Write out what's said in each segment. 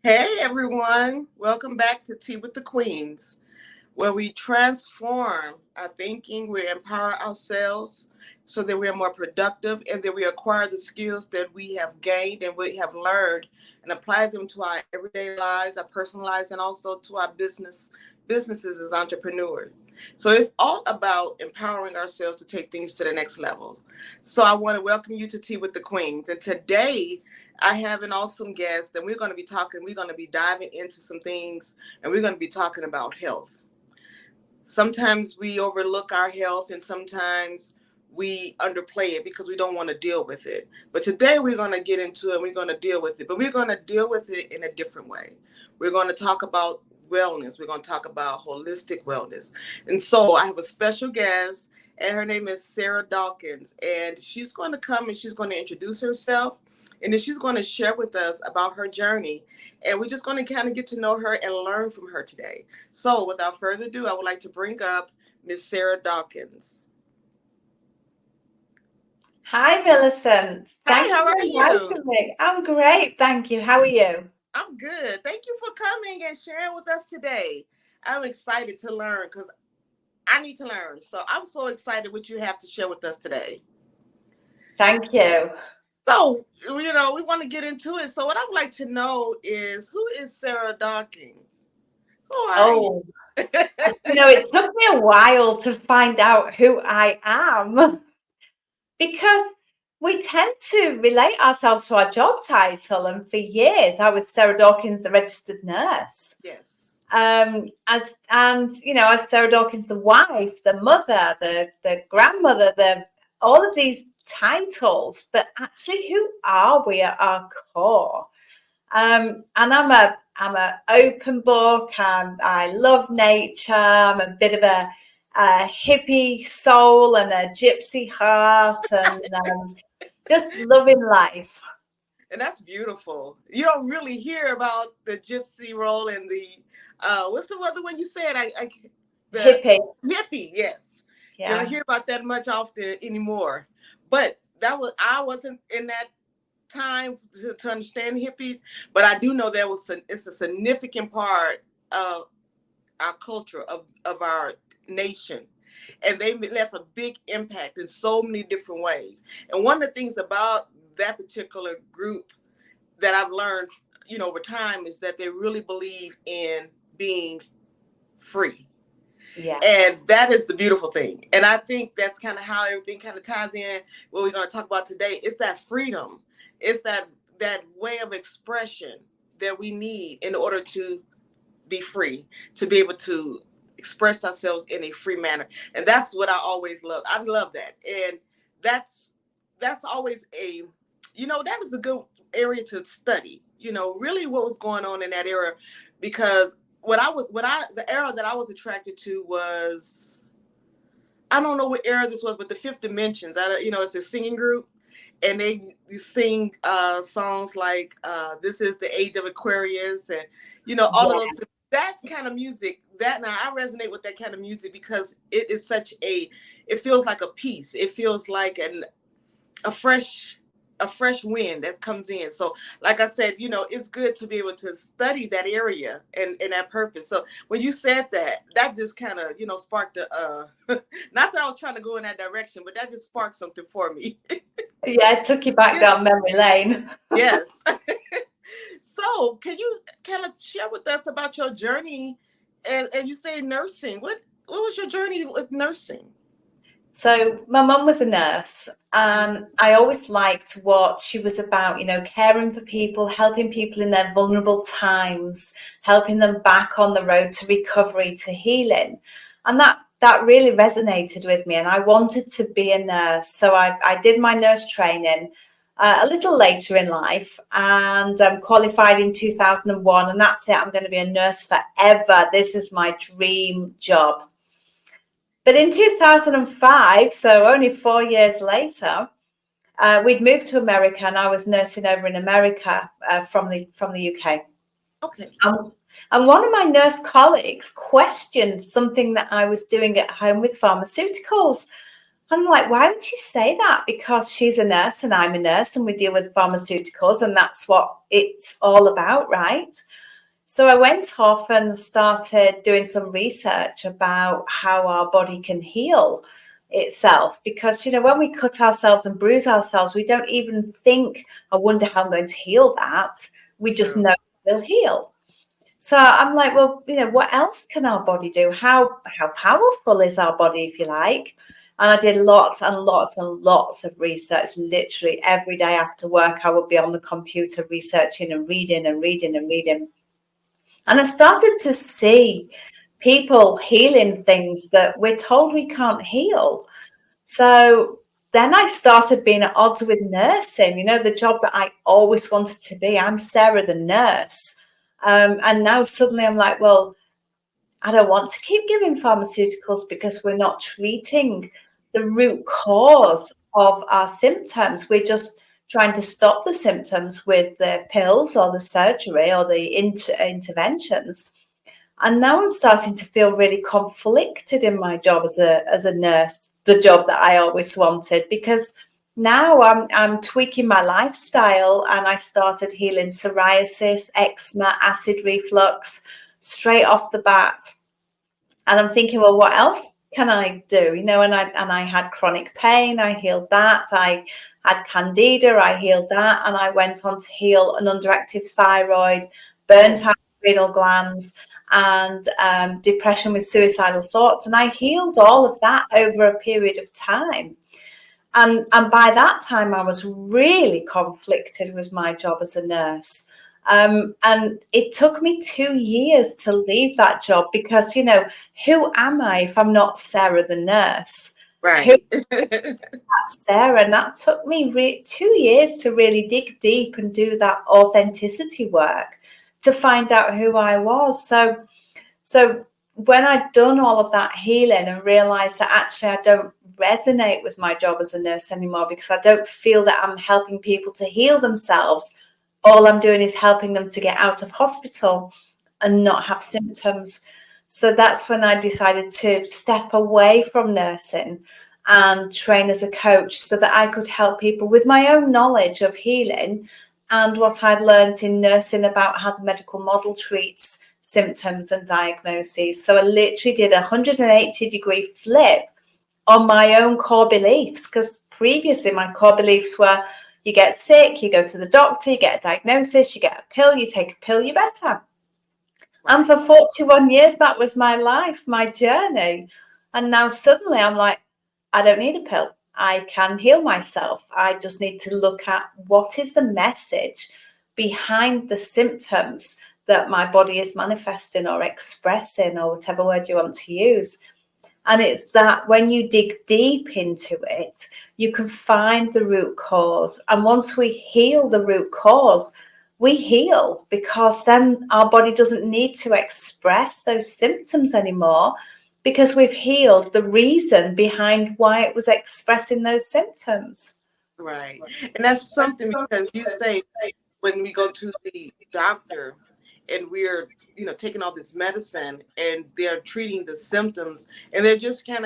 Hey everyone, welcome back to Tea with the Queens, where we transform our thinking, we empower ourselves so that we are more productive and that we acquire the skills that we have gained and we have learned and apply them to our everyday lives, our personal lives, and also to our businesses as entrepreneurs. So it's all about empowering ourselves to take things to the next level. So I want to welcome you to Tea with the Queens. And today I have an awesome guest, and we're going to be diving into some things, and we're going to be talking about health. Sometimes we overlook our health, and sometimes we underplay it because we don't want to deal with it. But today we're going to get into it, and we're going to deal with it, but we're going to deal with it in a different way. We're going to talk about wellness. We're going to talk about holistic wellness. And so I have a special guest, and her name is Sarah Dawkins, and she's going to come and she's going to introduce herself, and then she's going to share with us about her journey. And we're just going to kind of get to know her and learn from her today. So without further ado, I would like to bring up Miss Sarah Dawkins. Hi, Millicent. Hi, Thank you how for are you? inviting me. I'm great, thank you. How are you? I'm good. Thank you for coming and sharing with us today. I'm excited to learn because I need to learn. So I'm so excited what you have to share with us today. Thank you. So, we want to get into it. So what I would like to know is, who is Sarah Dawkins? Who are you? Oh, it took me a while to find out who I am because we tend to relate ourselves to our job title. And for years, I was Sarah Dawkins, the registered nurse. Yes. As Sarah Dawkins, the wife, the mother, the grandmother, the all of these titles, but actually, who are we at our core? And I'm a open book. I love nature. I'm a bit of a hippie soul and a gypsy heart, and just loving life. And that's beautiful. You don't really hear about the gypsy role and the what's the other one you said? The Hippie, hippie. Yes, you don't yeah. hear about that much often anymore. But I wasn't in that time to understand hippies, but I do know it's a significant part of our culture of our nation, and they left a big impact in so many different ways. And one of the things about that particular group that I've learned, over time, is that they really believe in being free. Yeah. And that is the beautiful thing. And I think that's kind of how everything kind of ties in. What we're going to talk about today is that freedom. It's that way of expression that we need in order to be free, to be able to express ourselves in a free manner. And that's what I always love. I love that. And that's always that is a good area to study, really what was going on in that era. Because the era that I was attracted to was, I don't know what era this was, but the Fifth Dimensions. It's a singing group, and they sing songs like "This Is the Age of Aquarius," and all of Yeah. those. That kind of music. That now I resonate with that kind of music because it is such a. It feels like a peace. It feels like a fresh a fresh wind that comes in. So like I said, it's good to be able to study that area and that purpose. So when you said that just kind of, sparked not that I was trying to go in that direction, but that just sparked something for me. Yeah, it took you back down memory lane. Yes. So can you kind of share with us about your journey, and you say nursing. What was your journey with nursing? So my mum was a nurse, and I always liked what she was about, caring for people, helping people in their vulnerable times, helping them back on the road to recovery, to healing. And that really resonated with me, and I wanted to be a nurse. So I did my nurse training a little later in life, and qualified in 2001, and that's it. I'm going to be a nurse forever. This is my dream job. But in 2005, so only 4 years later, we'd moved to America, and I was nursing over in America from the UK. Okay. Um, and one of my nurse colleagues questioned something that I was doing at home with pharmaceuticals. I'm like, why would she say that? Because she's a nurse and I'm a nurse, and we deal with pharmaceuticals, and that's what it's all about, right? So I went off and started doing some research about how our body can heal itself. Because, when we cut ourselves and bruise ourselves, we don't even think, I wonder how I'm going to heal that. We just True. know we'll heal. So I'm like, well, what else can our body do? How powerful is our body, if you like? And I did lots and lots and lots of research. Literally every day after work, I would be on the computer researching and reading and reading and reading. And I started to see people healing things that we're told we can't heal. So then I started being at odds with nursing, the job that I always wanted to be. I'm Sarah the nurse. And now suddenly I'm like, well, I don't want to keep giving pharmaceuticals because we're not treating the root cause of our symptoms. We're just trying to stop the symptoms with the pills or the surgery or the interventions. And now I'm starting to feel really conflicted in my job as a nurse, the job that I always wanted, because now I'm tweaking my lifestyle, and I started healing psoriasis, eczema, acid reflux straight off the bat. And I'm thinking, well, what else can I do? And I had chronic pain, I healed that. I had candida, I healed that, and I went on to heal an underactive thyroid, burnt out renal glands, and depression with suicidal thoughts. And I healed all of that over a period of time. And by that time, I was really conflicted with my job as a nurse. And it took me 2 years to leave that job because, who am I if I'm not Sarah the nurse? Who Right. Sarah? And that took me 2 years to really dig deep and do that authenticity work to find out who I was. So when I'd done all of that healing and realized that actually I don't resonate with my job as a nurse anymore because I don't feel that I'm helping people to heal themselves, all I'm doing is helping them to get out of hospital and not have symptoms. So that's when I decided to step away from nursing and train as a coach so that I could help people with my own knowledge of healing and what I'd learned in nursing about how the medical model treats symptoms and diagnoses. So I literally did a 180-degree flip on my own core beliefs, because previously my core beliefs were you get sick, you go to the doctor, you get a diagnosis, you get a pill, you take a pill, you're better. And for 41 years, that was my life, my journey. And now suddenly I'm like, I don't need a pill. I can heal myself. I just need to look at what is the message behind the symptoms that my body is manifesting or expressing, or whatever word you want to use. And it's that when you dig deep into it, you can find the root cause. And once we heal the root cause, we heal, because then our body doesn't need to express those symptoms anymore, because we've healed the reason behind why it was expressing those symptoms. Right. And that's something, because you say when we go to the doctor and we're, taking all this medicine and they're treating the symptoms, and they're kind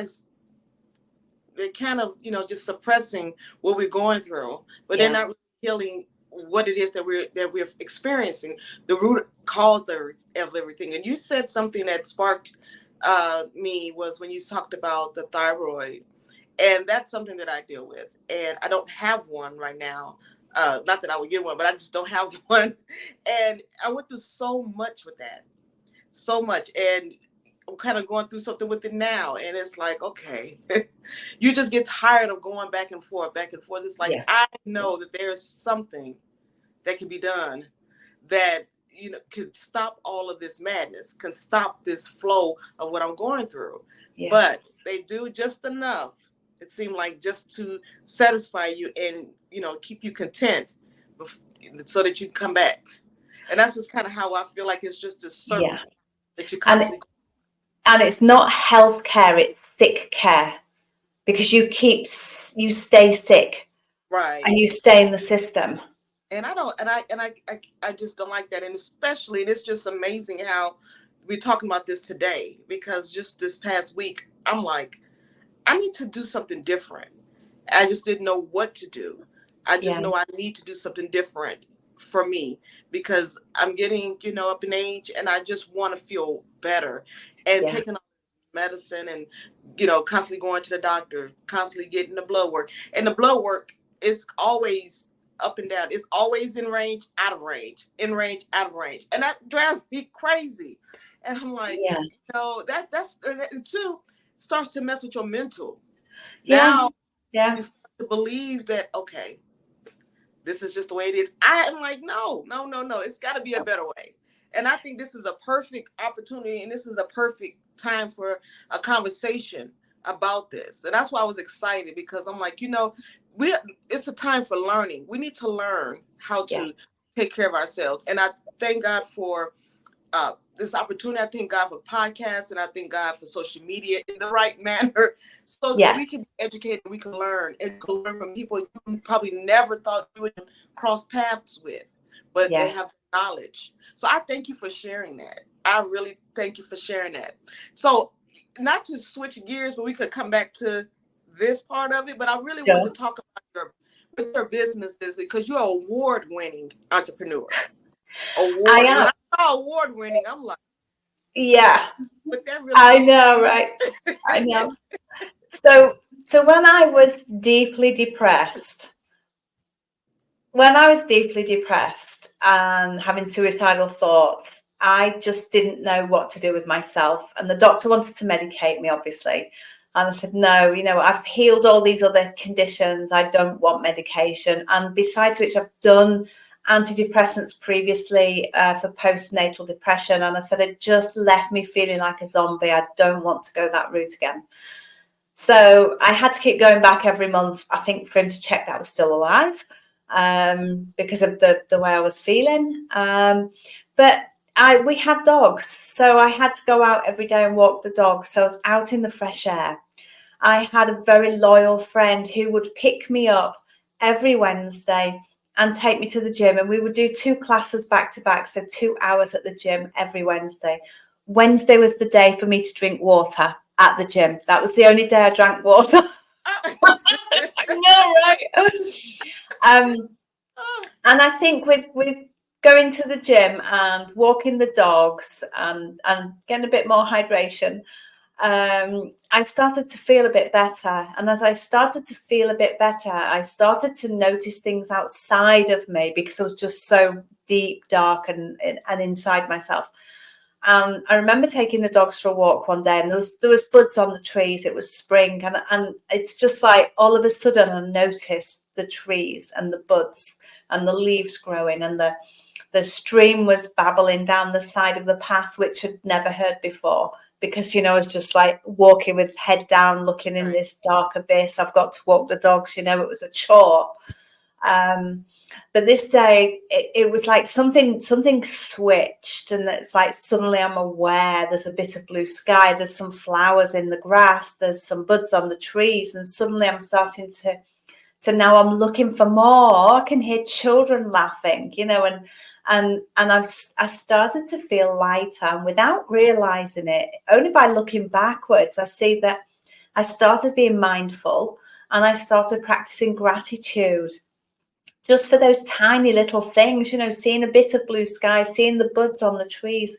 of, just suppressing what we're going through, but they're Yeah. not really healing what it is that we're experiencing, the root cause of everything. And you said something that sparked me was when you talked about the thyroid, and that's something that I deal with, and I don't have one right now. Not that I would get one, but I just don't have one. And I went through so much with that, so much, and I'm kind of going through something with it now. And it's like, okay, you just get tired of going back and forth, back and forth. It's like, Yeah. I know that there's something that can be done that, could stop all of this madness, can stop this flow of what I'm going through. Yeah. But they do just enough, it seemed like, just to satisfy you and, keep you content so that you can come back. And that's just kind of how I feel like it's just a Yeah. circle that you And constantly. and it's not health care, it's sick care, because you stay sick Right. and you stay in the system. And I don't, and I just don't like that. And especially, and it's just amazing how we're talking about this today, because just this past week, I'm like, I need to do something different. I just didn't know what to do. I just Yeah. know I need to do something different for me, because I'm getting, up in age, and I just want to feel better. And Yeah. taking medicine, and constantly going to the doctor, constantly getting the blood work, and the blood work is always up and down. It's always in range, out of range, in range, out of range, and that drives me crazy. And I'm like, Yeah. that's and two, starts to mess with your mental. Yeah. Now Yeah. you start to believe that, okay, this is just the way it is. I am like, no, no, no, no. It's got to be a better way. And I think this is a perfect opportunity, and this is a perfect time for a conversation about this. And that's why I was excited, because I'm like, it's a time for learning. We need to learn how Yeah. to take care of ourselves. And I thank God for this opportunity. I thank God for podcasts, and I thank God for social media in the right manner, so that we Yes. can be educated, we can learn, and can learn from people you probably never thought you would cross paths with, but they Yes. have knowledge. So I thank you for sharing that. I really thank you for sharing that. So, not to switch gears, but we could come back to this part of it. But I really wanted to Sure. talk about your business, because you're an award-winning entrepreneur. I Award. When am. I saw award-winning, I'm like, Yeah. but that really I means know, right? I know. So when I was deeply depressed and having suicidal thoughts, I just didn't know what to do with myself. And the doctor wanted to medicate me, obviously. And I said, no, I've healed all these other conditions. I don't want medication. And besides which, I've done antidepressants previously for postnatal depression. And I said, it just left me feeling like a zombie. I don't want to go that route again. So I had to keep going back every month, I think, for him to check that I was still alive, because of the way I was feeling. But we had dogs, so I had to go out every day and walk the dogs. So I was out in the fresh air. I had a very loyal friend who would pick me up every Wednesday and take me to the gym, and we would do 2 classes back to back, so 2 hours at the gym every Wednesday. Wednesday was the day for me to drink water at the gym. That was the only day I drank water. I know, right? Um, and I think with going to the gym and walking the dogs and getting a bit more hydration, I started to feel a bit better. And as I started to feel a bit better, I started to notice things outside of me, because I was just so deep, dark, and inside myself. I remember taking the dogs for a walk one day, and there was buds on the trees. It was spring, and it's just like all of a sudden I noticed the trees and the buds and the leaves growing, and the stream was babbling down the side of the path, which I'd never heard before, because I was just like walking with head down, looking in right. this dark abyss. I've got to walk the dogs. It was a chore. But this day it was like something switched, and it's like suddenly I'm aware there's a bit of blue sky, there's some flowers in the grass, there's some buds on the trees, and suddenly I'm starting to now I'm looking for more. I can hear children laughing, and I started to feel lighter, and without realizing it, only by looking backwards, I see that I started being mindful, and I started practicing gratitude, just for those tiny little things, seeing a bit of blue sky, seeing the buds on the trees,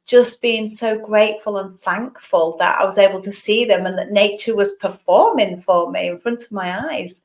just being so grateful and thankful that I was able to see them, and that nature was performing for me in front of my eyes.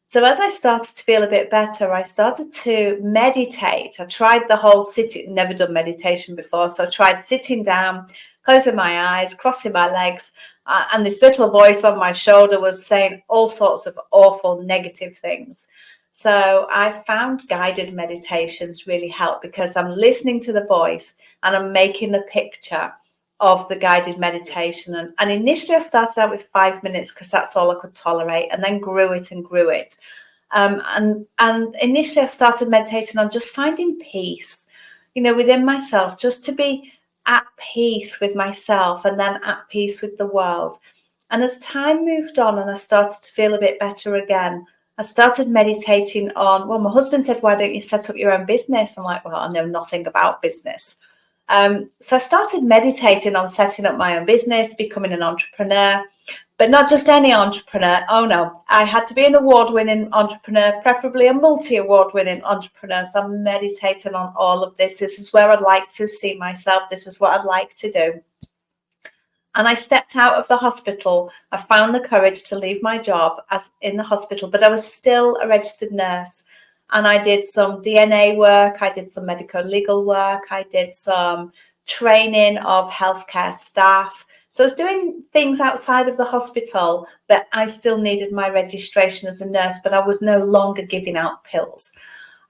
So as I started to feel a bit better, I started to meditate. I tried the whole sitting, never done meditation before. So I tried sitting down, closing my eyes, crossing my legs, and this little voice on my shoulder was saying all sorts of awful negative things. So I found guided meditations really help, because I'm listening to the voice and I'm making a picture of the guided meditation. And initially I started out with 5 minutes, because that's all I could tolerate, and then grew it and grew it. And initially I started meditating on just finding peace, within myself, just to be at peace with myself, and then at peace with the world. And as time moved on and I started to feel a bit better again, I started meditating on, well, my husband said, why don't you set up your own business? I'm like, well, I know nothing about business. So I started meditating on setting up my own business, becoming an entrepreneur. But not just any entrepreneur. Oh no, I had to be an award-winning entrepreneur, preferably a multi-award-winning entrepreneur. So I'm meditating on all of this. This is where I'd like to see myself. This is what I'd like to do. And I stepped out of the hospital. I found the courage to leave my job as in the hospital, but I was still a registered nurse. And I did some DNA work. I did some medical legal work. I did some training of healthcare staff. So I was doing things outside of the hospital, but I still needed my registration as a nurse, but I was no longer giving out pills.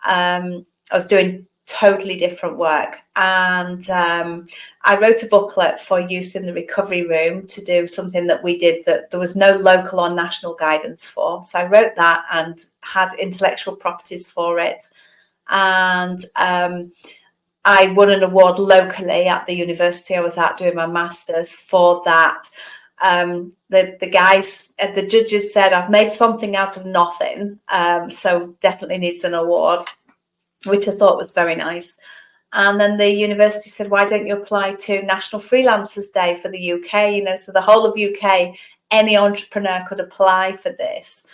I was doing totally different work. And I wrote a booklet for use in the recovery room to do something that we did that there was no local or national guidance for. So I wrote that and had intellectual properties for it. And I won an award locally at the university I was at doing my master's for that. The guys, the judges said, I've made something out of nothing, so definitely needs an award, which I thought was very nice. And then the university said, why don't you apply to National Freelancers Day for the UK? You know, so the whole of UK, any entrepreneur could apply for this.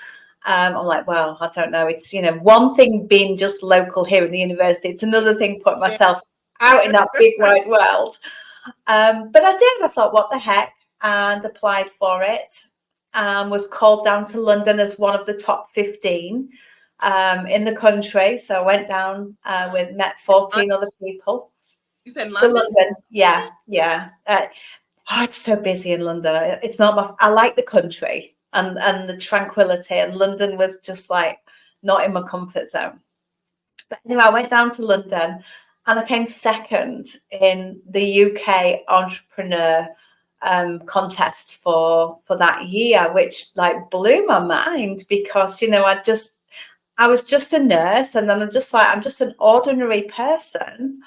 I'm like, well, I don't know. It's, you know, one thing being just local here in the university. It's another thing putting myself out in that big wide world. But I did. I thought, what the heck? And applied for it. Was called down to London as one of the top 15 in the country. So I went down met 14 other people. You said to London? London. Yeah. It's so busy in London. It's not I like the country and the tranquility, and London was just like not in my comfort zone. But anyway, I went down to London and I came second in the UK entrepreneur contest for that year, which like blew my mind because, you know, I was just a nurse, and then I'm just an ordinary person.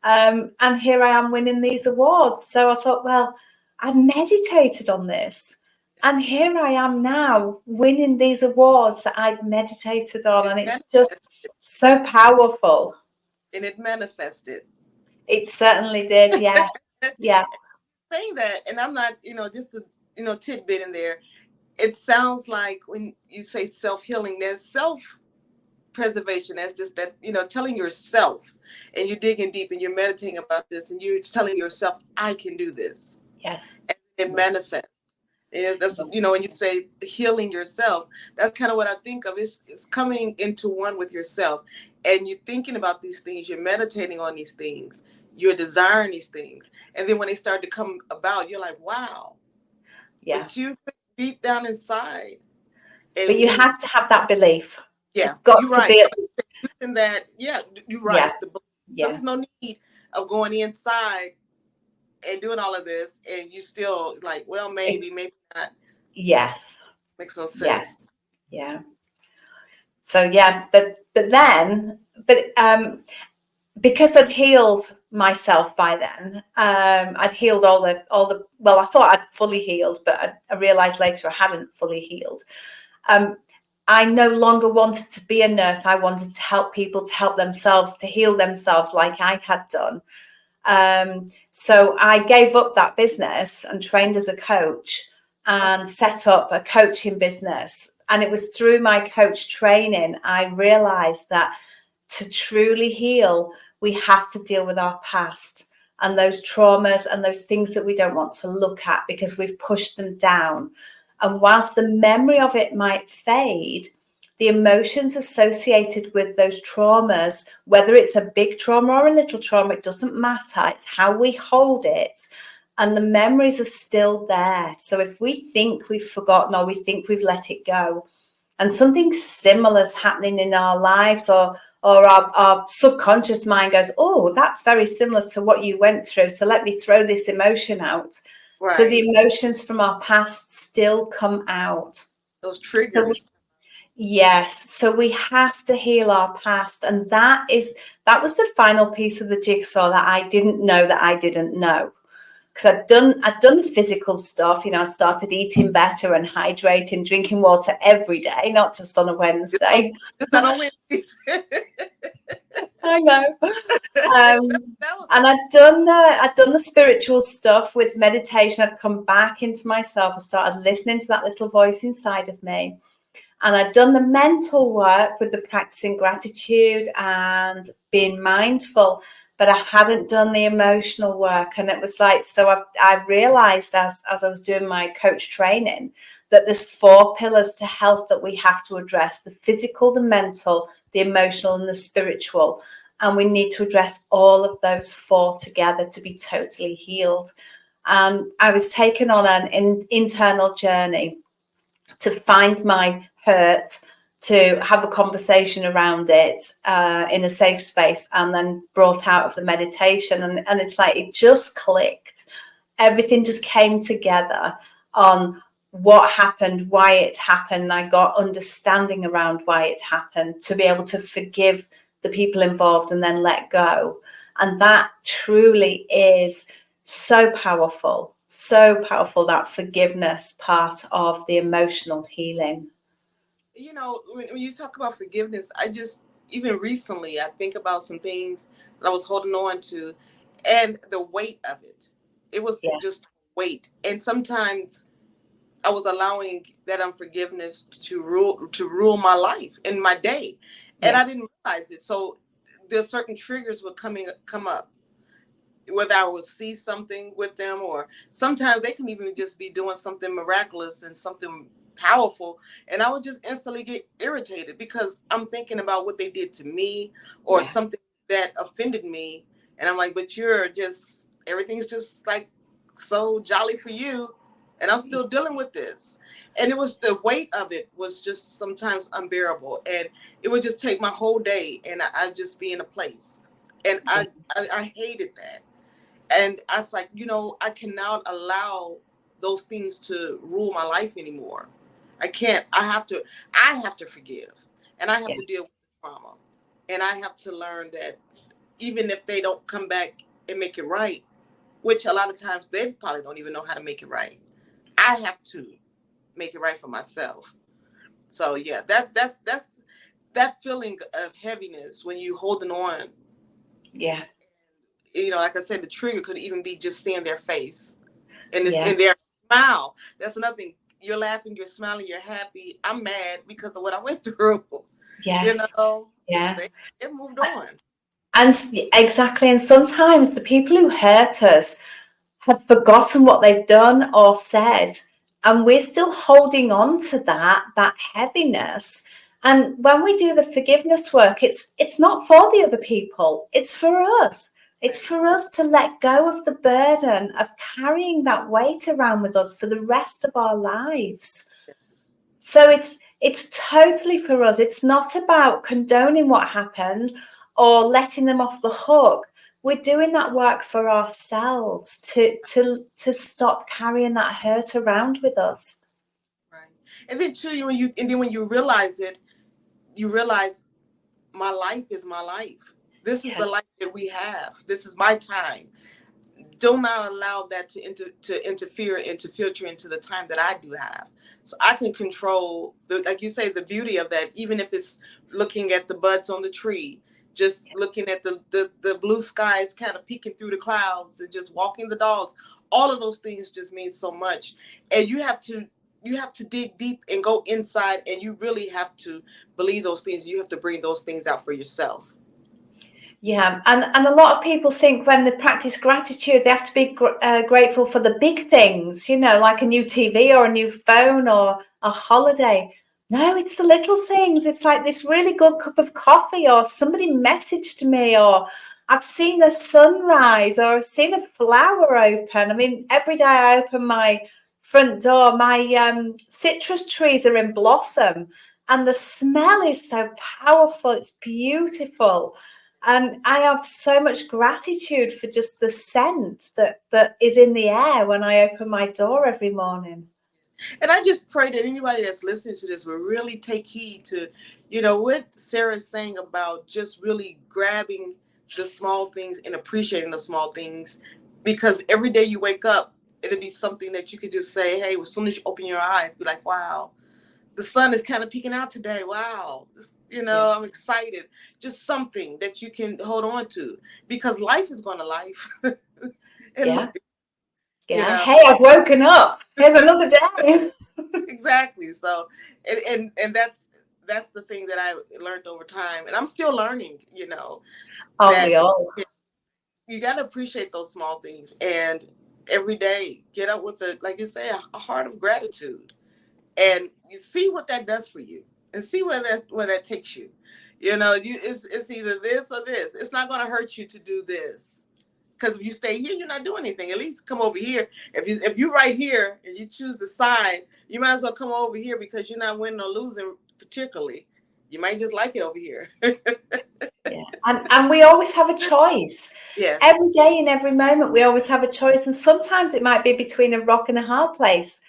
And here I am winning these awards. So I thought, well, I meditated on this. And here I am now winning these awards that I'd meditated on. And it's just so powerful. And it manifested. It certainly did. Yeah. Yeah. Saying that, and I'm not, you know, just a tidbit in there. It sounds like when you say self-healing, there's self-preservation. That's just that, you know, telling yourself, and you're digging deep and you're meditating about this, and you're telling yourself, I can do this. Yes. And it manifests. And that's, you know, when you say healing yourself, that's kind of what I think of. It's coming into one with yourself, and you're thinking about these things, you're meditating on these things, you're desiring these things, and then when they start to come about, you're like, wow. Yeah. But you deep down inside. But you have to have that belief. Yeah, got to be in that. Yeah, you're right. Yeah. There's no need of going inside and doing all of this, and you still like, well, maybe not. Yes. Makes no sense. Yeah. So yeah, but because I'd healed myself by then, I'd healed all the well, I thought I'd fully healed, but I realized later I hadn't fully healed. I no longer wanted to be a nurse. I wanted to help people to help themselves, to heal themselves like I had done. So I gave up that business and trained as a coach and set up a coaching business. And it was through my coach training, I realized that to truly heal, we have to deal with our past and those traumas and those things that we don't want to look at because we've pushed them down. And whilst the memory of it might fade, the emotions associated with those traumas, whether it's a big trauma or a little trauma, it doesn't matter. It's how we hold it. And the memories are still there. So if we think we've forgotten or we think we've let it go, and something similar is happening in our lives, or our subconscious mind goes, oh, that's very similar to what you went through, so let me throw this emotion out. Right. So the emotions from our past still come out. Those triggers. Yes. So we have to heal our past. And that was the final piece of the jigsaw that I didn't know that I didn't know. because I'd done the physical stuff. I started eating better and hydrating, drinking water every day, not just on a Wednesday. It's not on Wednesdays. I know. That was And I'd done the spiritual stuff with meditation. I'd come back into myself. I started listening to that little voice inside of me. And I'd done the mental work with the practicing gratitude and being mindful, but I hadn't done the emotional work. And it was like, so I realized as I was doing my coach training that there's 4 pillars to health that we have to address: the physical, the mental, the emotional, and the spiritual. And we need to address all of those 4 together to be totally healed. And I was taken on an internal journey to find my hurt, to have a conversation around it in a safe space, and then brought out of the meditation. And it's like it just clicked. Everything just came together on what happened, why it happened. I got understanding around why it happened, to be able to forgive the people involved and then let go. And that truly is so powerful, that forgiveness part of the emotional healing. When you talk about forgiveness, even recently, I think about some things that I was holding on to and the weight of it. It was Yeah, just weight. And sometimes I was allowing that unforgiveness to rule my life and my day. And yeah, I didn't realize it. So there's certain triggers would come up, whether I would see something with them, or sometimes they can even just be doing something miraculous and something powerful, and I would just instantly get irritated because I'm thinking about what they did to me or yeah, something that offended me, and I'm like, but everything's just like so jolly for you, and I'm still dealing with this. And it was the weight of it was just sometimes unbearable, and it would just take my whole day, and I'd just be in a place, and yeah, I hated that. And I was like, I cannot allow those things to rule my life anymore. I can't. I have to forgive, and I have yeah, to deal with the trauma, and I have to learn that even if they don't come back and make it right, which a lot of times they probably don't even know how to make it right, I have to make it right for myself. So yeah, that's that feeling of heaviness when you holding on. yeah, Like I said, the trigger could even be just seeing their face and this yeah. and their smile. That's nothing. You're laughing, you're smiling, you're happy. I'm mad because of what I went through. You Yes, know, yeah. they moved on. And exactly. And sometimes the people who hurt us have forgotten what they've done or said, and we're still holding on to that heaviness. And when we do the forgiveness work, it's not for the other people, it's for us. It's Right. for us to let go of the burden of carrying that weight around with us for the rest of our lives. Yes. So it's totally for us. It's not about condoning what happened or letting them off the hook. We're doing that work for ourselves to stop carrying that hurt around with us. Right. And then too, when you realize it, you realize my life is my life. This is Yeah, the life that we have. This is my time. Do not allow that to interfere and to filter into the time that I do have. So I can control like you say, the beauty of that, even if it's looking at the buds on the tree, just looking at the blue skies kind of peeking through the clouds, and just walking the dogs. All of those things just mean so much. And you have to dig deep and go inside, and you really have to believe those things. You have to bring those things out for yourself. yeah, and a lot of people think when they practice gratitude, they have to be grateful for the big things, like a new TV or a new phone or a holiday. No, it's the little things. It's like this really good cup of coffee, or somebody messaged me, or I've seen a sunrise, or I've seen a flower open. I mean, every day I open my front door, my citrus trees are in blossom, and the smell is so powerful. It's beautiful. And I have so much gratitude for just the scent that is in the air when I open my door every morning. And I just pray that anybody that's listening to this will really take heed to, what Sarah's saying about just really grabbing the small things and appreciating the small things. because every day you wake up, it'll be something that you could just say, hey, as soon as you open your eyes, be like, wow, the sun is kind of peeking out today. Wow. Yeah. I'm excited. Just something that you can hold on to, because life is going to life. And Yeah. life, you Yeah. know, Hey, I've woken up. Here's another day. exactly. So, and that's the thing that I learned over time. And I'm still learning, Aren't that we all? you got to appreciate those small things. And every day, get up with like you say, a heart of gratitude. And you see what that does for you, and see where that takes you. It's either this or this. It's not going to hurt you to do this, because if you stay here, you're not doing anything. At least come over here. If you right here and you choose the side, you might as well come over here, because you're not winning or losing particularly. You might just like it over here. Yeah. And we always have a choice. Yes. Every day in every moment, we always have a choice. And sometimes it might be between a rock and a hard place,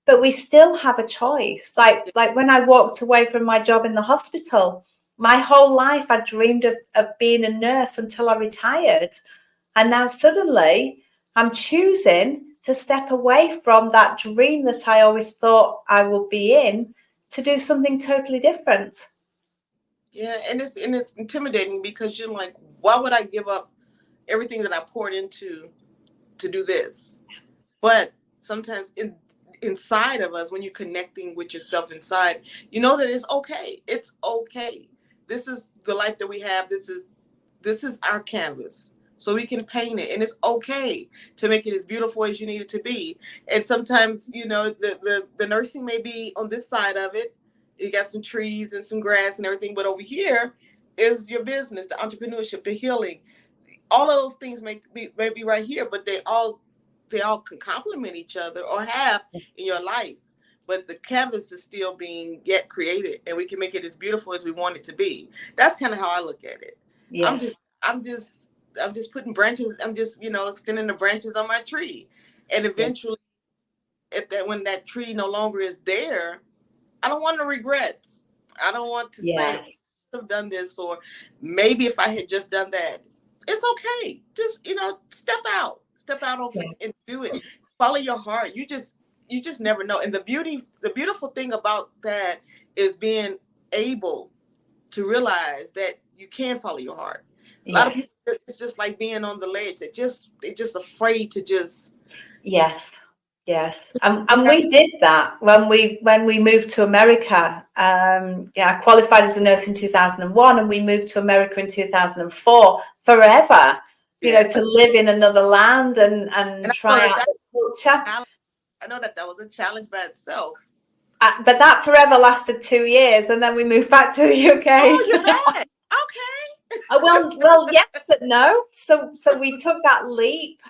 but we still have a choice. Like when I walked away from my job in the hospital, my whole life I dreamed of being a nurse until I retired. And now suddenly I'm choosing to step away from that dream that I always thought I would be in to do something totally different. Yeah, and it's intimidating, because you're like, why would I give up everything that I poured into to do this? But sometimes inside of us, when you're connecting with yourself inside, you know that it's okay. It's okay. This is the life that we have. This is our canvas. So we can paint it, and it's okay to make it as beautiful as you need it to be. And sometimes, the nursing may be on this side of it. You got some trees and some grass and everything, but over here is your business, the entrepreneurship, the healing. All of those things may be right here, but they all can complement each other, or have in your life. But the canvas is still being yet created, and we can make it as beautiful as we want it to be. That's kind of how I look at it. I'm just Yes. I'm just I'm just putting branches. I'm just extending the branches on my tree, and Yeah. eventually, when that tree no longer is there, I don't want no regrets. I don't want to say, I Yes. have done this, or maybe if I had just done that. It's okay. Just step out on Yeah. faith and do it. Follow your heart. You just never know. And the beautiful thing about that is being able to realize that you can follow your heart. A lot of people, Yes. it's just like being on the ledge. They're just afraid to just. Yes. Yes. And we did that when we moved to America. Yeah, I qualified as a nurse in 2001, and we moved to America in 2004 forever, Yeah, to live in another land and and I know try that out that the culture. challenge. I know that was a challenge by itself. But that forever lasted 2 years, and then we moved back to the Oh, UK. you're back. Okay. Well, yes, but no. So we took that leap,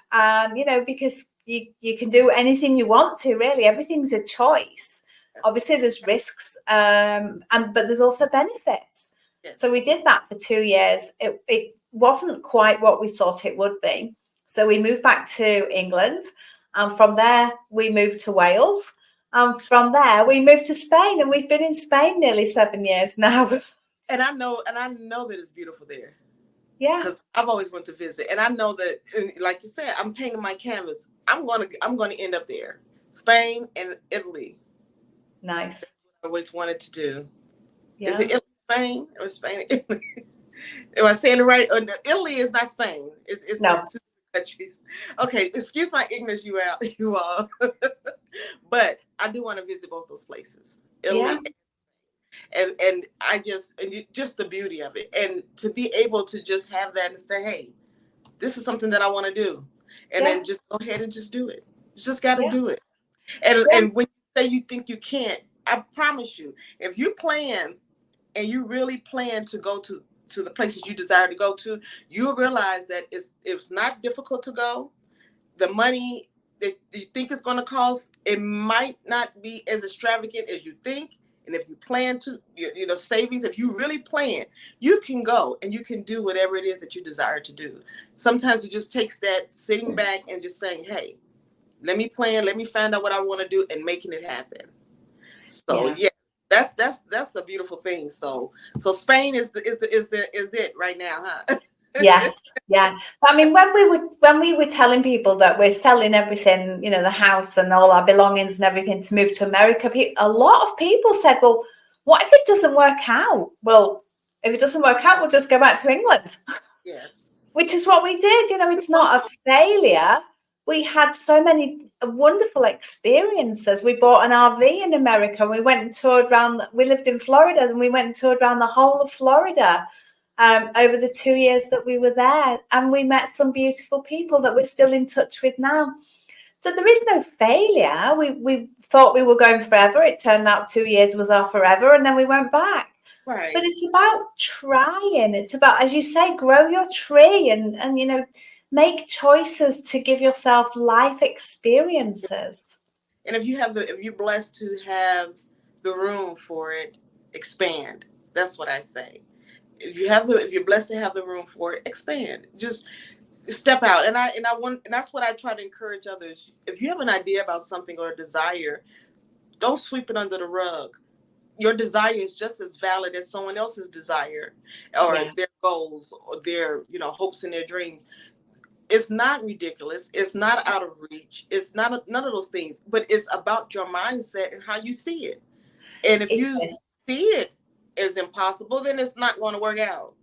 because you can do anything you want to. Really, everything's a choice. Yes. Obviously, there's risks, and but there's also benefits. So we Yes. did that for 2 years. It wasn't quite what we thought it would be. So we moved back to England, and from there we moved to Wales, and from there we moved to Spain, and we've been in Spain nearly 7 years now. And I know that it's beautiful there, Yeah, because I've always wanted to visit, and I know that, and like you said, I'm painting my canvas. I'm gonna end up there, Spain and Italy. nice. I always wanted to do. Is it Yeah. Italy, Spain, or Spain and Italy? Am I saying it right? Oh, no, Italy is not Spain. It's No. two countries. Okay, excuse my ignorance, you all. But I do want to visit both those places, Yeah. Italy, and just the beauty of it, and to be able to just have that and say, hey, this is something that I want to do, and Yeah. then just go ahead and just do it. You just got to Yeah. do it. And Yeah. and when you say you think you can't, I promise you, if you plan and you really plan to go to the places you desire to go to, you'll realize that it's not difficult to go. The money that you think it's going to cost, it might not be as extravagant as you think. And if you plan to, savings, if you really plan, you can go and you can do whatever it is that you desire to do. Sometimes it just takes that sitting back and just saying, hey, let me plan, let me find out what I want to do, and making it happen. So Yeah. yeah, that's a beautiful thing. So Spain is it right now, huh? Yes, yeah. But I mean, when we were telling people that we're selling everything, you know, the house and all our belongings and everything to move to America, a lot of people said, "Well, what if it doesn't work out?" Well, if it doesn't work out, we'll just go back to England, Yes. which is what we did. You know, it's not a failure. We had so many wonderful experiences. We bought an RV in America and we went and toured around. We lived in Florida and we went and toured around the whole of Florida over the 2 years that we were there. And we met some beautiful people that we're still in touch with now. So there is no failure. We thought we were going forever. It turned out 2 years was our forever, and then we went back. But Right. it's about trying. It's about, as you say, grow your tree and you know, make choices to give yourself life experiences. And if you're blessed to have the room for it, expand. That's what I say. If you're blessed to have the room for it, expand. Just step out. And that's what I try to encourage others. If you have an idea about something or a desire, don't sweep it under the rug. Your desire is just as valid as someone else's desire or Yeah, their goals or their, hopes and their dreams. It's not ridiculous. It's not out of reach. It's not none of those things, but it's about your mindset and how you see it. And if it you is. see it as impossible, then it's not going to work out.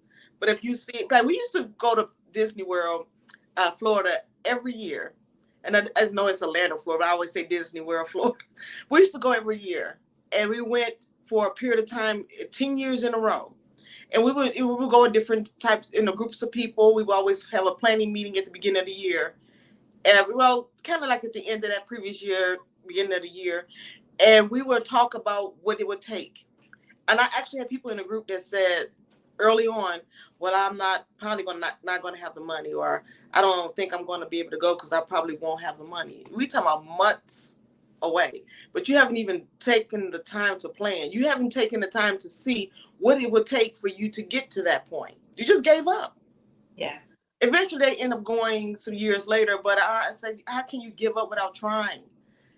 But if you see it, like we used to go to Disney World, Florida every year. And I know it's Orlando, Florida, but I always say Disney World, Florida. We used to go every year. And we went for a period of time, 10 years in a row. And we would go in different types, groups of people. We would always have a planning meeting at the beginning of the year. And well, kind of like at the end of that previous year, beginning of the year. And we would talk about what it would take. And I actually had people in the group that said early on, well, I'm not probably not going to have the money, or I don't think I'm going to be able to go because I probably won't have the money. We talking about months away, but you haven't even taken the time to plan. You haven't taken the time to see what it would take for you to get to that point. You just gave up. Yeah, Eventually, they end up going some years later, but I say, how can you give up without trying?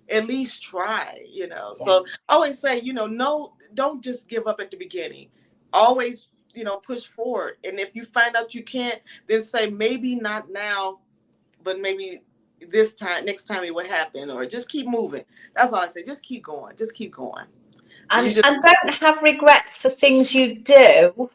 At least try. yeah, So I always say, no, don't just give up at the beginning. Always, push forward. And if you find out you can't, then say maybe not now, but maybe this time, next time it would happen, or just keep moving. That's all I say. Just keep going. Just keep going. You just and don't have regrets for things you do.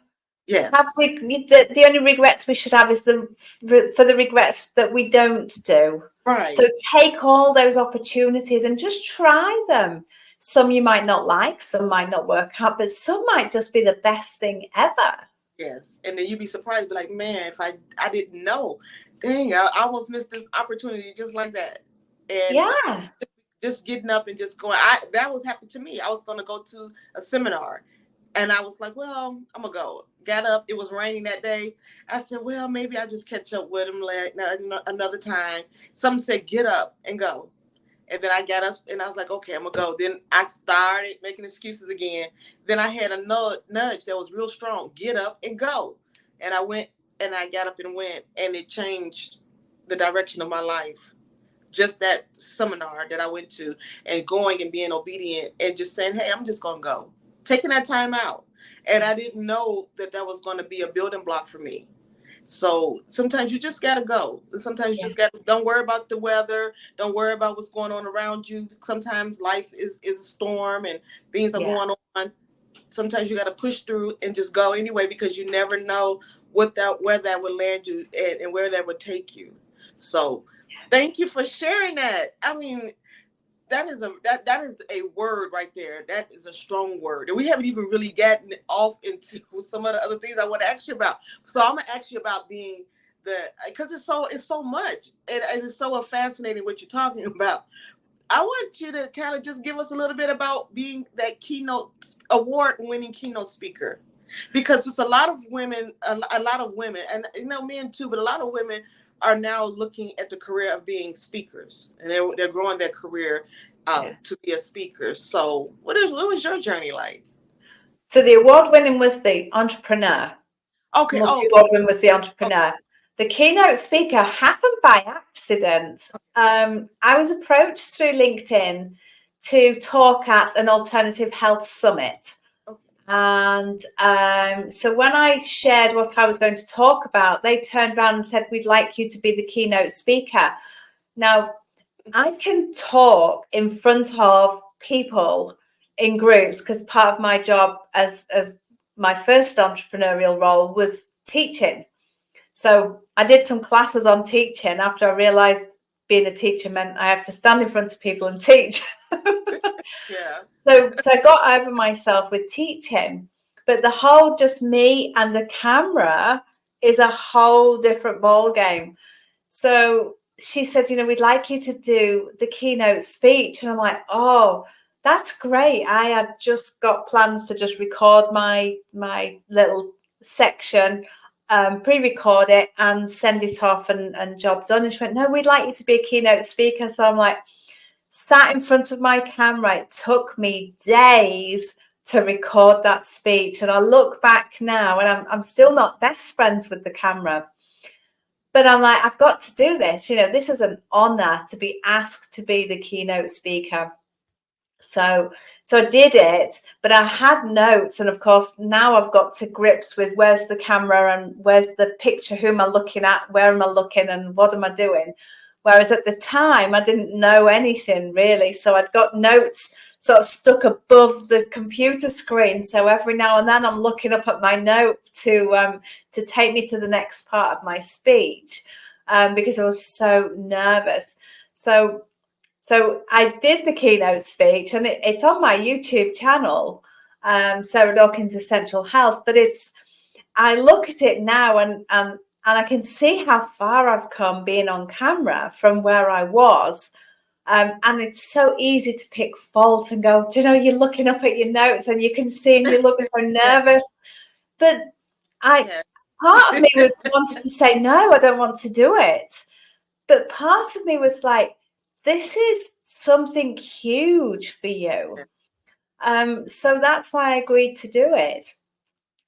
yes, The only regrets we should have is for the regrets that we don't do. So right. take all those opportunities and just try them. Some you might not like, some might not work out, but some might just be the best thing ever. Yes. And then you'd be surprised, be like, man, if I didn't know, dang, I almost missed this opportunity just like that. And Yeah, just getting up and just going. That was happened to me. I was going to go to a seminar, and I was like, well, I'm gonna go. Got up. It was raining that day. I said, well, maybe I just catch up with him another time. Some said, get up and go. And then I got up and I was like, okay, I'm gonna go. Then I started making excuses again. Then I had a nudge that was real strong. Get up and go. And I went and I got up and went, and it changed the direction of my life. Just that seminar that I went to, and going and being obedient and just saying, hey, I'm just going to go. Taking that time out. And I didn't know that was going to be a building block for me. So sometimes you just got to go. Sometimes you yeah, just got to, don't worry about the weather. Don't worry about what's going on around you. Sometimes life is a storm and things are yeah. going on. Sometimes you got to push through and just go anyway, because you never know where that would land you, and where that would take you. So thank you for sharing that. I mean, that is a word right there. That is a strong word. And we haven't even really gotten off into some of the other things I want to ask you about. So I'm gonna ask you about being because it's so much, and it's so fascinating what you're talking about. I want you to kind of just give us a little bit about being that keynote award-winning keynote speaker, because it's a lot of women, a lot of women, and men too, but a lot of women are now looking at the career of being speakers, and they're growing their career Yeah. to be a speaker. So, what was your journey like? So the award winning was the entrepreneur. Okay, Multi okay, award winning was the okay, entrepreneur. The keynote speaker happened by accident. I was approached through LinkedIn to talk at an alternative health summit. okay. And so when I shared what I was going to talk about, they turned around and said, we'd like you to be the keynote speaker. Now, I can talk in front of people in groups because part of my job as my first entrepreneurial role was teaching. So I did some classes on teaching after I realized being a teacher meant I have to stand in front of people and teach. Yeah. So I got over myself with teaching, but the whole just me and a camera is a whole different ball game. So she said, we'd like you to do the keynote speech. And I'm like, oh, that's great. I had just got plans to just record my little section, pre-record it and send it off and job done. And she went, no, we'd like you to be a keynote speaker. So I'm like, sat in front of my camera. It took me days to record that speech. And I look back now and I'm still not best friends with the camera. But I'm like, I've got to do this. This is an honor to be asked to be the keynote speaker. So I did it, but I had notes. And of course, now I've got to grips with where's the camera and where's the picture, who am I looking at, where am I looking and what am I doing? Whereas at the time, I didn't know anything really. So I'd got notes sort of stuck above the computer screen. So every now and then I'm looking up at my note to take me to the next part of my speech because I was so nervous. So I did the keynote speech and it's on my YouTube channel, Sarah Dawkins Essential Health, but I look at it now and I can see how far I've come being on camera from where I was. And it's so easy to pick fault and go, you're looking up at your notes and you can see and you look so nervous. But part of me wanted to say, no, I don't want to do it. But part of me was like, this is something huge for you. So that's why I agreed to do it.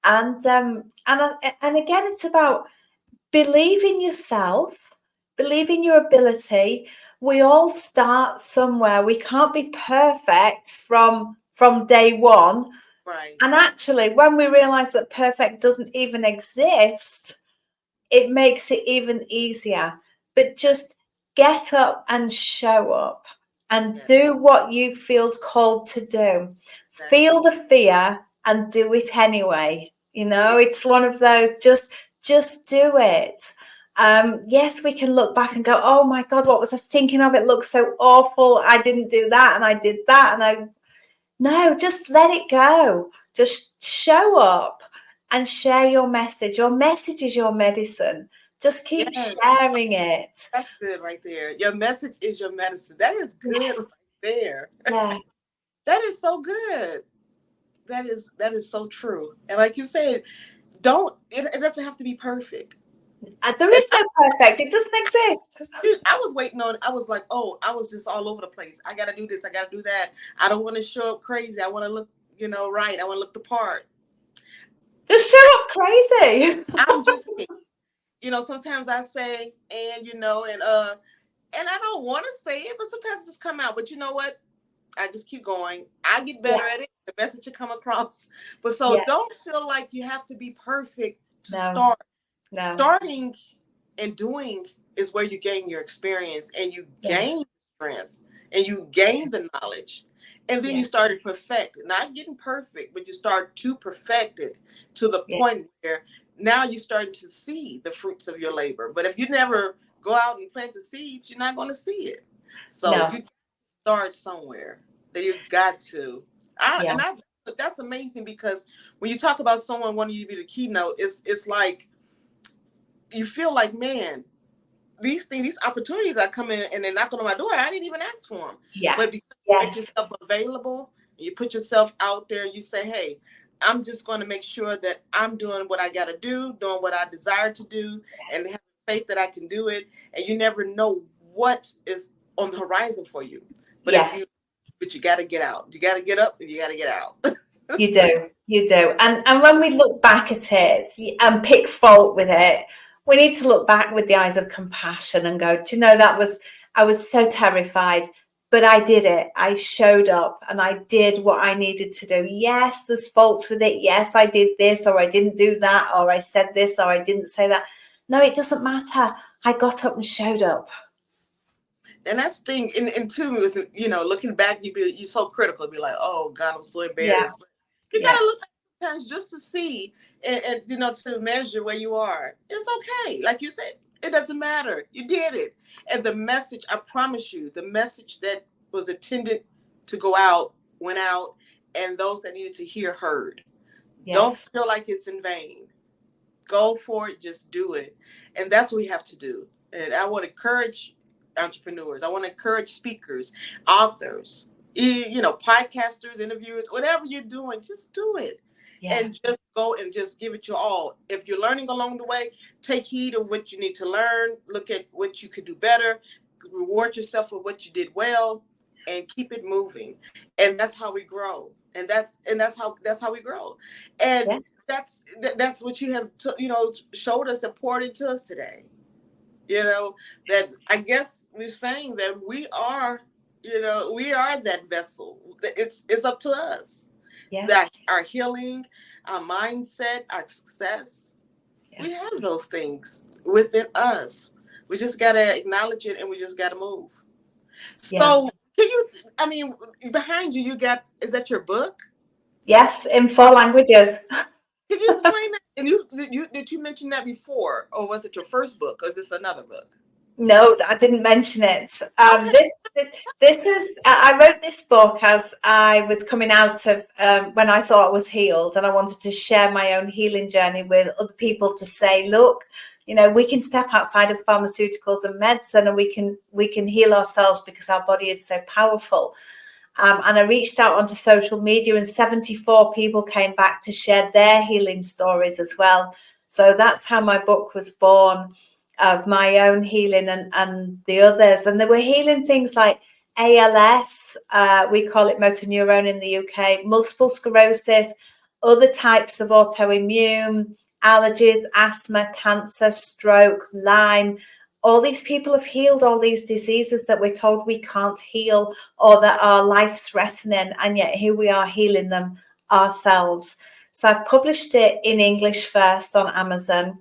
And again, it's about believing yourself, believing your ability. We all start somewhere. We can't be perfect from day one. Right. And actually, when we realize that perfect doesn't even exist, it makes it even easier. But just get up and show up and do what you feel called to do. Feel the fear and do it anyway. It's one of those, just do it. Yes, we can look back and go, oh my God, what was I thinking of? It looks so awful. I didn't do that and I did that. No, just let it go. Just show up and share your message. Your message is your medicine. Just keep sharing it. That's good right there. Your message is your medicine. That is good right there. Yeah. That is so good. That is so true. And like you said, it doesn't have to be perfect. There is no perfect. It doesn't exist. I was waiting on, I was like, oh, I was just all over the place. I got to do this. I got to do that. I don't want to show up crazy. I want to look, right. I want to look the part. Just show up crazy. I'm just, sometimes I say, and I don't want to say it, but sometimes it just come out. But you know what? I just keep going. I get better at it. The message will come across. But don't feel like you have to be perfect to start. No. Starting and doing is where you gain your experience and you gain strength and you gain the knowledge. And then you start to perfect, not getting perfect, but you start to perfect it to the point where now you're starting to see the fruits of your labor. But if you never go out and plant the seeds, you're not going to see it. So you start somewhere. You've got to. That's amazing because when you talk about someone wanting you to be the keynote, it's like you feel like, man, these opportunities are coming and they're knocking on my door. I didn't even ask for them. Yeah. But because you make yourself available, you put yourself out there, you say, hey, I'm just going to make sure that I'm doing what I got to do, doing what I desire to do, and have faith that I can do it. And you never know what is on the horizon for you. But you got to get out. You got to get up and you got to get out. You do. And when we look back at it and pick fault with it, we need to look back with the eyes of compassion and go, do you know, I was so terrified, but I did it. I showed up and I did what I needed to do. Yes, there's faults with it. Yes, I did this, or I didn't do that, or I said this, or I didn't say that. No, it doesn't matter. I got up and showed up. And that's the thing, and too, with looking back, you're so critical, be like, oh God, I'm so Yeah, embarrassed. But you yeah, gotta look back sometimes just to see and to measure where you are. It's okay, like you said, it doesn't matter. You did it, and the message, I promise you, the message that was intended to go out went out, and those that needed to hear heard. Don't yes, feel like it's in vain. Go for it, just do it. And that's what we have to do. And I want to encourage entrepreneurs. I want to encourage speakers, authors, podcasters, interviewers, whatever you're doing, just do it. yeah, And just go and just give it your all. If you're learning along the way, take heed of what you need to learn. Look at what you could do better. Reward yourself for what you did well, and keep it moving. And that's how we grow. And that's how we grow. And yes, that's what you have showed us and poured into us today. That I guess we're saying that we are that vessel. It's up to us. yeah, That our healing, our mindset, our success, yeah, we have those things within us. We just gotta acknowledge it, and we just gotta move. yeah. So can you, I mean, behind you, is that your book? Yes, in 4 languages. Can you explain that? And did you mention that before, or was it your first book, or is this another book? No, I didn't mention it. Okay. This is, I wrote this book as I was coming out of when I thought I was healed, and I wanted to share my own healing journey with other people to say, look, we can step outside of pharmaceuticals and medicine, and we can heal ourselves because our body is so powerful. And I reached out onto social media, and 74 people came back to share their healing stories as well. So that's how my book was born, of my own healing and the others. And there were healing things like ALS, we call it motor neurone in the UK, multiple sclerosis, other types of autoimmune, allergies, asthma, cancer, stroke, Lyme. All these people have healed all these diseases that we're told we can't heal or that are life threatening, and yet here we are healing them ourselves. So I published it in English first on Amazon,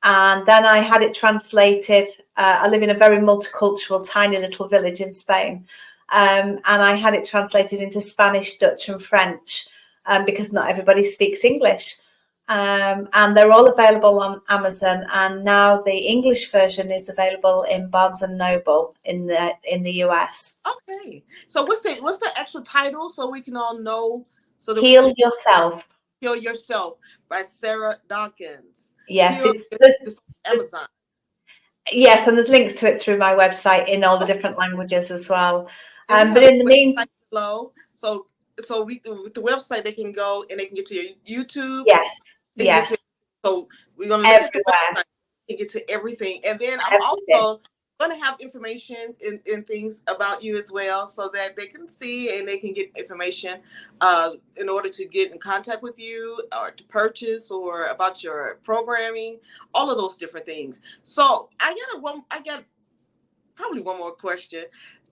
and then I had it translated. I live in a very multicultural, tiny little village in Spain, and I had it translated into Spanish, Dutch, and French, because not everybody speaks English. And they're all available on Amazon. And now the English version is available in Barnes and Noble in the US. Okay. So what's the actual title, so we can all know, so that we Heal can Yourself. Heal Yourself by Sarah Dawkins. Yes, Heal it's Yourself, there's, Amazon. yes, and there's links to it through my website in all the Okay. different languages as well. And we But have in the a mean, website below. So we, with the website, they can go and they can get to your YouTube. yes, They can get to yes, So we're gonna look at the everywhere, website and get to everything. And then I'm everything. also gonna have information in things about you as well, so that they can see and they can get information in order to get in contact with you, or to purchase, or about your programming, all of those different things. So I got probably one more question.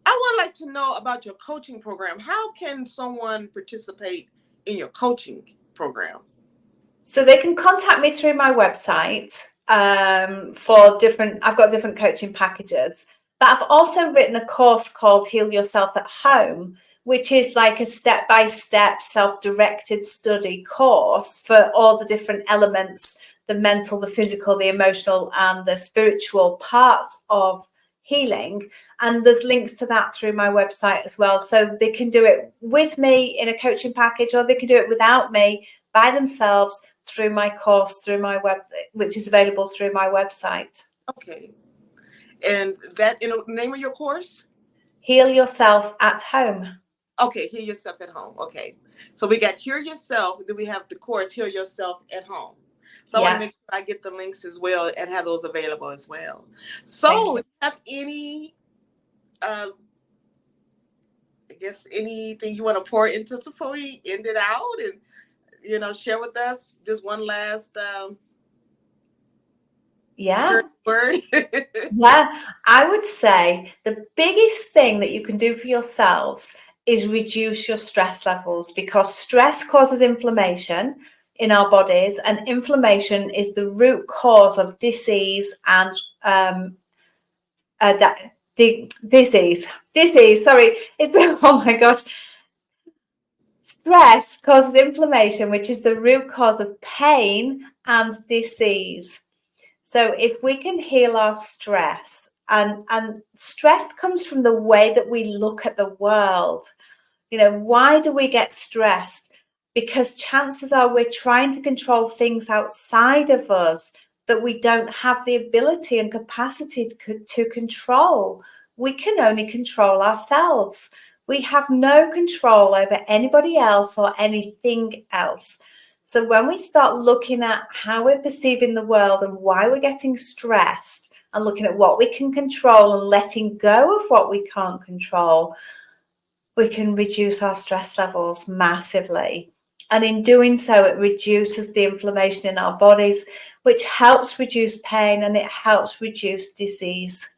I would like to know about your coaching program. How can someone participate in your coaching program? So they can contact me through my website for I've got different coaching packages. But I've also written a course called Heal Yourself at Home, which is like a step-by-step self-directed study course for all the different elements, the mental, the physical, the emotional, and the spiritual parts of healing. And there's links to that through my website as well. So they can do it with me in a coaching package, or they can do it without me by themselves through my course, through my web, which is available through my website. Okay. And that, name of your course? Heal Yourself at Home. Okay, Heal Yourself at Home. Okay. So we got Heal Yourself, then we have the course Heal Yourself at Home. So I want to Yeah. make sure I get the links as well and have those available as well. Thank So, you. have any, I guess, anything you want to pour into us before we end it out, and share with us just one last Yeah. Encourage word. Yeah, I would say the biggest thing that you can do for yourselves is reduce your stress levels, because stress causes inflammation in our bodies, and inflammation is the root cause of disease and disease. Disease, sorry. Oh my gosh. Stress causes inflammation, which is the root cause of pain and disease. So if we can heal our stress, and stress comes from the way that we look at the world. You know, why do we get stressed? Because chances are we're trying to control things outside of us that we don't have the ability and capacity to control. We can only control ourselves. We have no control over anybody else or anything else. So when we start looking at how we're perceiving the world and why we're getting stressed, and looking at what we can control and letting go of what we can't control, we can reduce our stress levels massively. And in doing so, it reduces the inflammation in our bodies, which helps reduce pain and it helps reduce disease.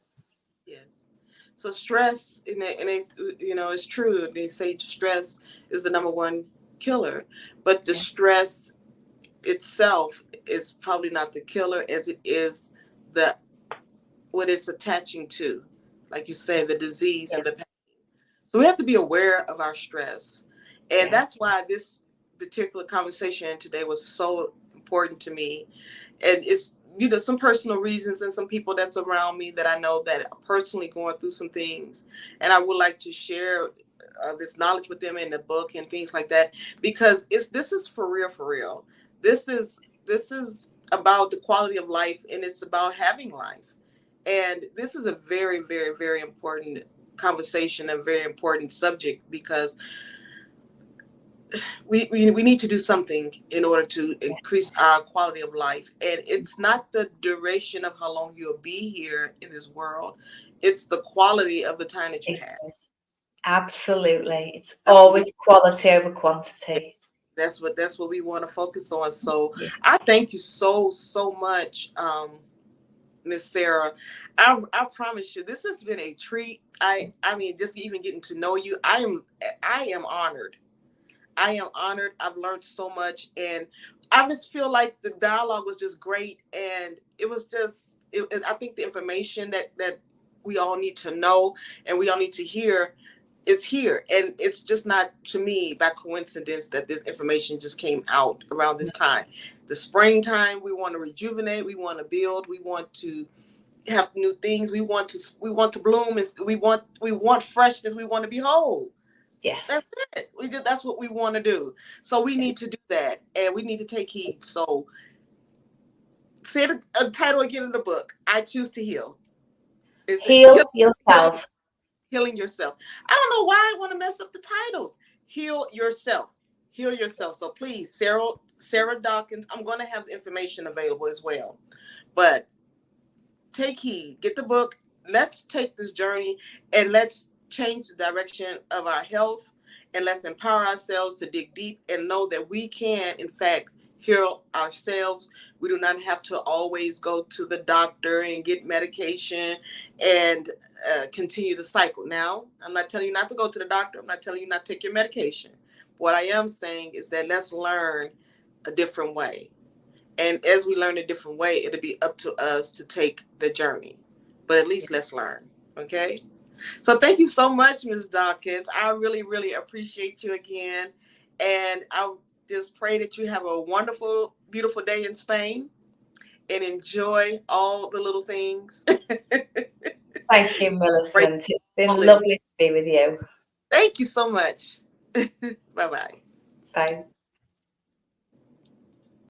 Yes. So stress, and it's, it's true. They say stress is the number one killer, but the Yeah. stress itself is probably not the killer as it is the what it's attaching to, like you say, the disease Yeah. and the pain. So we have to be aware of our stress, and Yeah. that's why this particular conversation today was so important to me. And it's, some personal reasons and some people that's around me that I know that are personally going through some things, and I would like to share this knowledge with them in the book and things like that, because this is for real, for real. This is about the quality of life, and it's about having life. And this is a very, very, very important conversation, a very important subject, because we need to do something in order to increase our quality of life. And it's not the duration of how long you'll be here in this world, it's the quality of the time that you It have. is. Absolutely. It's That's what we always quality over quantity. that's what we want to focus on. So Yeah. I thank you so much, Miss Sarah. I promise you, this has been a treat. I mean, just even getting to know you, I am honored. I am honored. I've learned so much, and I just feel like the dialogue was just great, and it was just. I think the information that we all need to know and we all need to hear is here, and it's just not, to me, by coincidence that this information just came out around this time. The springtime, we want to rejuvenate, we want to build, we want to have new things, we want to bloom, and we want freshness, we want to be whole. Yes. That's it. That's what we want to do. So we need to do that, and we need to take heed. So say the title again in the book. I choose to heal. Is it Heal healing, yourself. healing yourself? I don't know why I want to mess up the titles. Heal yourself. Heal yourself. So please, Sarah Dawkins. I'm going to have the information available as well. But take heed. Get the book. Let's take this journey, and let's change the direction of our health, and let's empower ourselves to dig deep and know that we can, in fact, heal ourselves. We do not have to always go to the doctor and get medication and continue the cycle. Now, I'm not telling you not to go to the doctor. I'm not telling you not to take your medication. What I am saying is that let's learn a different way. And as we learn a different way, it'll be up to us to take the journey. But at least let's learn. Okay? So thank you so much, Ms. Dawkins. I really, really appreciate you again. And I just pray that you have a wonderful, beautiful day in Spain and enjoy all the little things. Thank you, Great. Millicent. It's been lovely to be with you. Thank you so much. Bye bye. Bye.